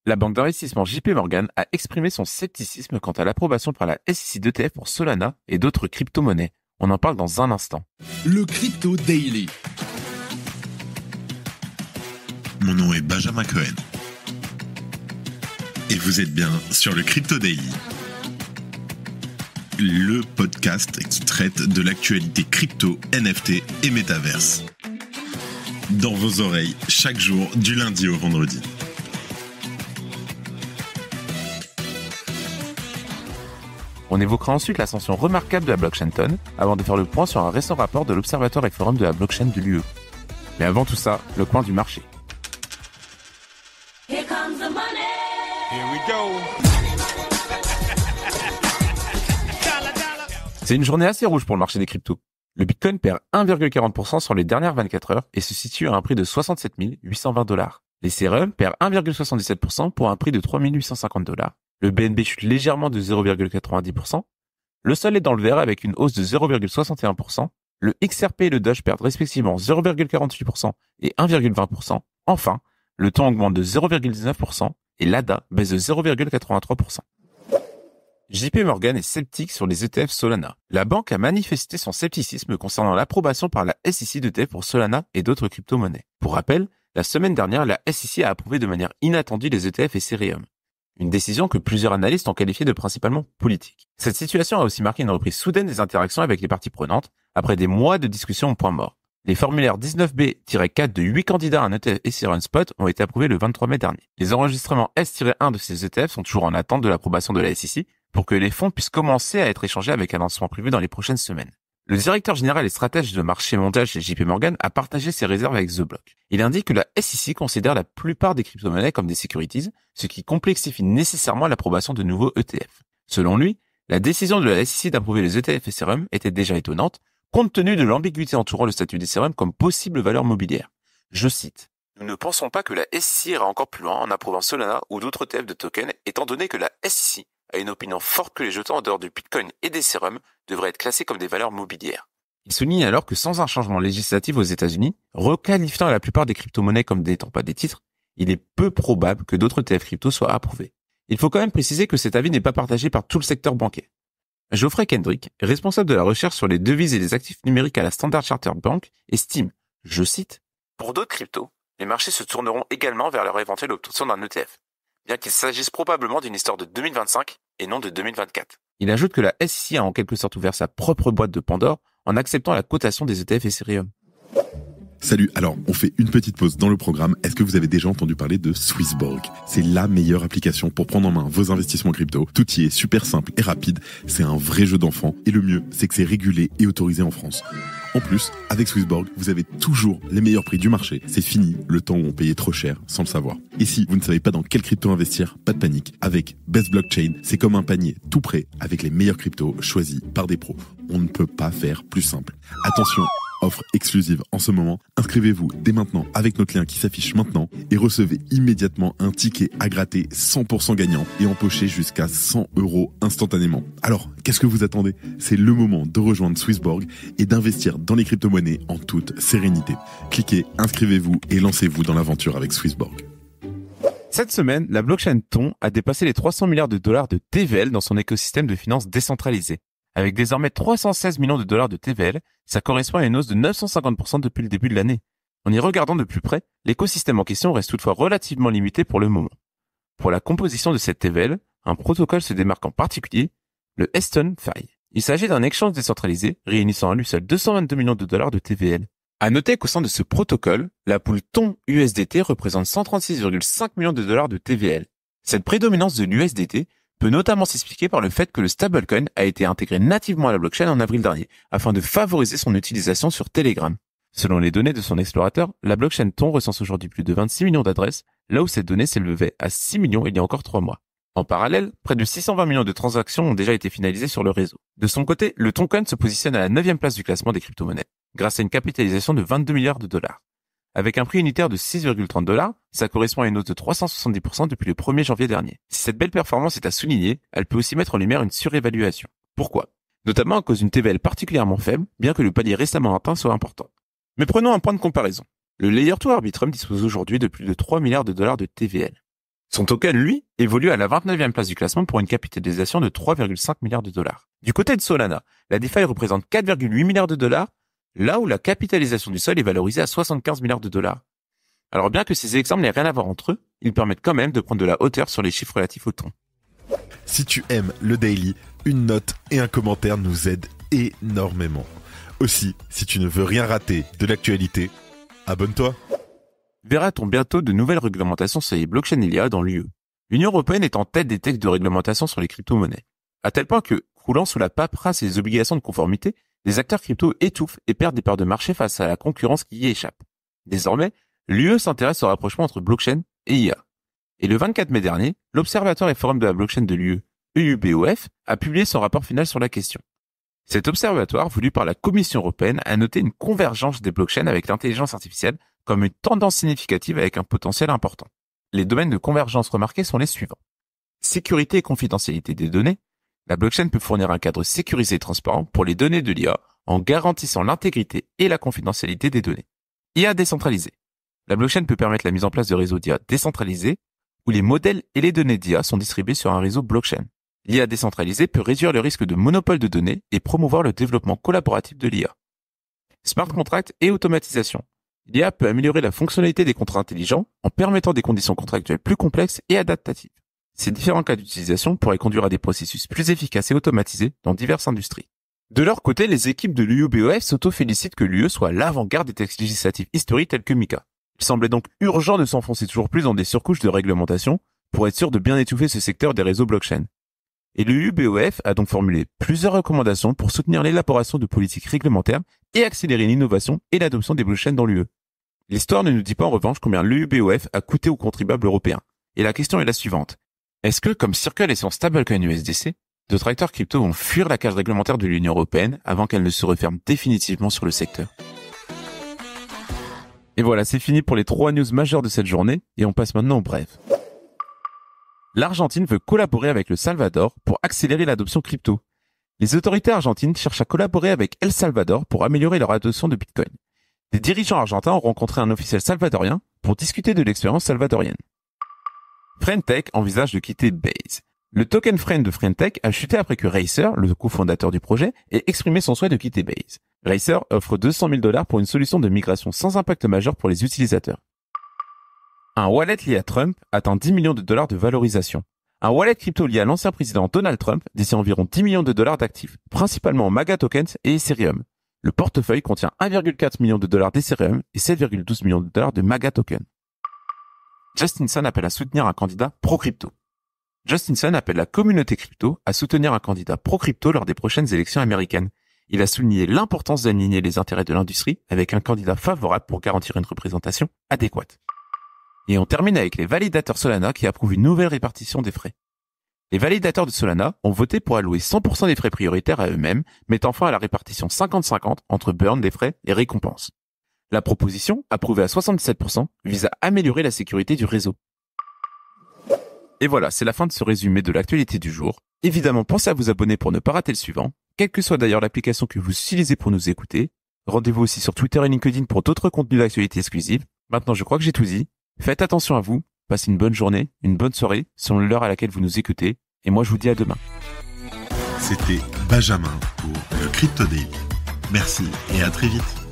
La banque d'investissement JP Morgan a exprimé son scepticisme quant à l'approbation par la SEC d'ETF pour Solana et d'autres crypto-monnaies. On en parle dans un instant. Le Crypto Daily. Mon nom est Benjamin Cohen. Et vous êtes bien sur le Crypto Daily. Le podcast qui traite de l'actualité crypto, NFT et métaverse. Dans vos oreilles, chaque jour, du lundi au vendredi. On évoquera ensuite l'ascension remarquable de la blockchain Ton, avant de faire le point sur un récent rapport de l'Observatoire et Forum de la blockchain de l'UE. Mais avant tout ça, le point du marché. Here comes the money. Here we go. C'est une journée assez rouge pour le marché des cryptos. Le Bitcoin perd 1,40% sur les dernières 24 heures et se situe à un prix de 67 820 $. L'Ethereum perd 1,77% pour un prix de 3 850 $. Le BNB chute légèrement de 0,90%. Le Sol est dans le vert avec une hausse de 0,61%. Le XRP et le Doge perdent respectivement 0,48% et 1,20%. Enfin, le Ton augmente de 0,19% et l'ADA baisse de 0,83%. JP Morgan est sceptique sur les ETF Solana. La banque a manifesté son scepticisme concernant l'approbation par la SEC d'ETF pour Solana et d'autres crypto-monnaies. Pour rappel, la semaine dernière, la SEC a approuvé de manière inattendue les ETF Ethereum. Une décision que plusieurs analystes ont qualifiée de principalement politique. Cette situation a aussi marqué une reprise soudaine des interactions avec les parties prenantes, après des mois de discussions au point mort. Les formulaires 19B-4 de 8 candidats à un ETF Ethereum Spot ont été approuvés le 23 mai dernier. Les enregistrements S-1 de ces ETF sont toujours en attente de l'approbation de la SEC pour que les fonds puissent commencer à être échangés avec un lancement prévu dans les prochaines semaines. Le directeur général et stratège de marché mondial chez JP Morgan a partagé ses réserves avec The Block. Il indique que la SEC considère la plupart des crypto-monnaies comme des securities, ce qui complexifie nécessairement l'approbation de nouveaux ETF. Selon lui, la décision de la SEC d'approuver les ETF Ethereum était déjà étonnante, compte tenu de l'ambiguïté entourant le statut d'Ethereum comme possible valeur mobilière. Je cite. Nous ne pensons pas que la SEC ira encore plus loin en approuvant Solana ou d'autres ETF de tokens, étant donné que la SEC a une opinion forte que les jetons en dehors du Bitcoin et d'Ethereum devraient être classés comme des valeurs mobilières. Il souligne alors que sans un changement législatif aux États-Unis, requalifiant la plupart des crypto-monnaies comme n'étant pas des titres, il est peu probable que d'autres ETF crypto soient approuvés. Il faut quand même préciser que cet avis n'est pas partagé par tout le secteur bancaire. Geoffrey Kendrick, responsable de la recherche sur les devises et les actifs numériques à la Standard Chartered Bank, estime, je cite, « Pour d'autres cryptos, les marchés se tourneront également vers leur éventuelle obtention d'un ETF, bien qu'il s'agisse probablement d'une histoire de 2025 et non de 2024. » Il ajoute que la SEC a en quelque sorte ouvert sa propre boîte de Pandore en acceptant la cotation des ETF Ethereum. Salut, alors on fait une petite pause dans le programme. Est-ce que vous avez déjà entendu parler de Swissborg? C'est la meilleure application pour prendre en main vos investissements crypto. Tout y est super simple et rapide. C'est un vrai jeu d'enfant. Et le mieux, c'est que c'est régulé et autorisé en France. En plus, avec Swissborg, vous avez toujours les meilleurs prix du marché. C'est fini le temps où on payait trop cher sans le savoir. Et si vous ne savez pas dans quelle crypto investir, pas de panique. Avec Best Blockchain, c'est comme un panier tout prêt avec les meilleurs cryptos choisis par des pros. On ne peut pas faire plus simple. Attention, offre exclusive en ce moment. Inscrivez-vous dès maintenant avec notre lien qui s'affiche maintenant et recevez immédiatement un ticket à gratter 100% gagnant et empocher jusqu'à 100 € instantanément. Alors, qu'est-ce que vous attendez? C'est le moment de rejoindre Swissborg et d'investir dans les crypto-monnaies en toute sérénité. Cliquez, inscrivez-vous et lancez-vous dans l'aventure avec Swissborg. Cette semaine, la blockchain Ton a dépassé les 300 milliards de dollars de TVL dans son écosystème de finances décentralisé. Avec désormais 316 millions de dollars de TVL, ça correspond à une hausse de 950% depuis le début de l'année. En y regardant de plus près, l'écosystème en question reste toutefois relativement limité pour le moment. Pour la composition de cette TVL, un protocole se démarque en particulier, le Eston-Fi. Il s'agit d'un échange décentralisé réunissant à lui seul 222 millions de dollars de TVL. À noter qu'au sein de ce protocole, la pool Ton USDT représente 136,5 millions de dollars de TVL. Cette prédominance de l'USDT peut notamment s'expliquer par le fait que le stablecoin a été intégré nativement à la blockchain en avril dernier, afin de favoriser son utilisation sur Telegram. Selon les données de son explorateur, la blockchain Ton recense aujourd'hui plus de 26 millions d'adresses, là où cette donnée s'élevait à 6 millions il y a encore 3 mois. En parallèle, près de 620 millions de transactions ont déjà été finalisées sur le réseau. De son côté, le Toncoin se positionne à la 9e place du classement des crypto-monnaies, grâce à une capitalisation de 22 milliards de dollars. Avec un prix unitaire de 6,30 $, ça correspond à une hausse de 370% depuis le 1er janvier dernier. Si cette belle performance est à souligner, elle peut aussi mettre en lumière une surévaluation. Pourquoi? Notamment à cause d'une TVL particulièrement faible, bien que le palier récemment atteint soit important. Mais prenons un point de comparaison. Le Layer 2 Arbitrum dispose aujourd'hui de plus de 3 milliards de dollars de TVL. Son token, lui, évolue à la 29e place du classement pour une capitalisation de 3,5 milliards de dollars. Du côté de Solana, la DeFi représente 4,8 milliards de dollars, là où la capitalisation du sol est valorisée à 75 milliards de dollars. Alors bien que ces exemples n'aient rien à voir entre eux, ils permettent quand même de prendre de la hauteur sur les chiffres relatifs au ton. Si tu aimes le Daily, une note et un commentaire nous aident énormément. Aussi, si tu ne veux rien rater de l'actualité, abonne-toi. Verra-t-on bientôt de nouvelles réglementations sur les blockchains et l'IA dans l'UE? L'Union européenne est en tête des textes de réglementation sur les crypto-monnaies. À tel point que, croulant sous la paperasse et les obligations de conformité, les acteurs crypto étouffent et perdent des parts de marché face à la concurrence qui y échappe. Désormais, l'UE s'intéresse au rapprochement entre blockchain et IA. Et le 24 mai dernier, l'Observatoire et Forum de la blockchain de l'UE, EUBOF, a publié son rapport final sur la question. Cet observatoire, voulu par la Commission européenne, a noté une convergence des blockchains avec l'intelligence artificielle comme une tendance significative avec un potentiel important. Les domaines de convergence remarqués sont les suivants. Sécurité et confidentialité des données. La blockchain peut fournir un cadre sécurisé et transparent pour les données de l'IA en garantissant l'intégrité et la confidentialité des données. IA décentralisée. La blockchain peut permettre la mise en place de réseaux d'IA décentralisés où les modèles et les données d'IA sont distribués sur un réseau blockchain. L'IA décentralisée peut réduire le risque de monopole de données et promouvoir le développement collaboratif de l'IA. Smart contract et automatisation. L'IA peut améliorer la fonctionnalité des contrats intelligents en permettant des conditions contractuelles plus complexes et adaptatives. Ces différents cas d'utilisation pourraient conduire à des processus plus efficaces et automatisés dans diverses industries. De leur côté, les équipes de l'UEBOF s'auto-félicitent que l'UE soit à l'avant-garde des textes législatifs historiques tels que MiCA. Il semblait donc urgent de s'enfoncer toujours plus dans des surcouches de réglementation pour être sûr de bien étouffer ce secteur des réseaux blockchain. Et l'UEBOF a donc formulé plusieurs recommandations pour soutenir l'élaboration de politiques réglementaires et accélérer l'innovation et l'adoption des blockchains dans l'UE. L'histoire ne nous dit pas en revanche combien l'UEBOF a coûté aux contribuables européens. Et la question est la suivante. Est-ce que, comme Circle et son stablecoin USDC, d'autres acteurs crypto vont fuir la cage réglementaire de l'Union européenne avant qu'elle ne se referme définitivement sur le secteur? Et voilà, c'est fini pour les 3 news majeures de cette journée, et on passe maintenant aux brèves. L'Argentine veut collaborer avec le Salvador pour accélérer l'adoption crypto. Les autorités argentines cherchent à collaborer avec El Salvador pour améliorer leur adoption de Bitcoin. Des dirigeants argentins ont rencontré un officiel salvadorien pour discuter de l'expérience salvadorienne. Friendtech envisage de quitter Base. Le token Friend de Friendtech a chuté après que Racer, le cofondateur du projet, ait exprimé son souhait de quitter Base. Racer offre $200 000 pour une solution de migration sans impact majeur pour les utilisateurs. Un wallet lié à Trump atteint $10 millions de valorisation. Un wallet crypto lié à l'ancien président Donald Trump détient environ $10 millions d'actifs, principalement en MAGA tokens et Ethereum. Le portefeuille contient 1,4 million de dollars d'Ethereum et 7,12 millions de dollars de MAGA tokens. Justin Sun appelle à soutenir un candidat pro-crypto. Justin Sun appelle la communauté crypto à soutenir un candidat pro-crypto lors des prochaines élections américaines. Il a souligné l'importance d'aligner les intérêts de l'industrie avec un candidat favorable pour garantir une représentation adéquate. Et on termine avec les validateurs Solana qui approuvent une nouvelle répartition des frais. Les validateurs de Solana ont voté pour allouer 100% des frais prioritaires à eux-mêmes, mettant fin à la répartition 50-50 entre burn des frais et récompenses. La proposition, approuvée à 77%, vise à améliorer la sécurité du réseau. Et voilà, c'est la fin de ce résumé de l'actualité du jour. Évidemment, pensez à vous abonner pour ne pas rater le suivant, quelle que soit d'ailleurs l'application que vous utilisez pour nous écouter. Rendez-vous aussi sur Twitter et LinkedIn pour d'autres contenus d'actualité exclusifs. Maintenant, je crois que j'ai tout dit. Faites attention à vous, passez une bonne journée, une bonne soirée, selon l'heure à laquelle vous nous écoutez, et moi je vous dis à demain. C'était Benjamin pour le Crypto Daily. Merci et à très vite.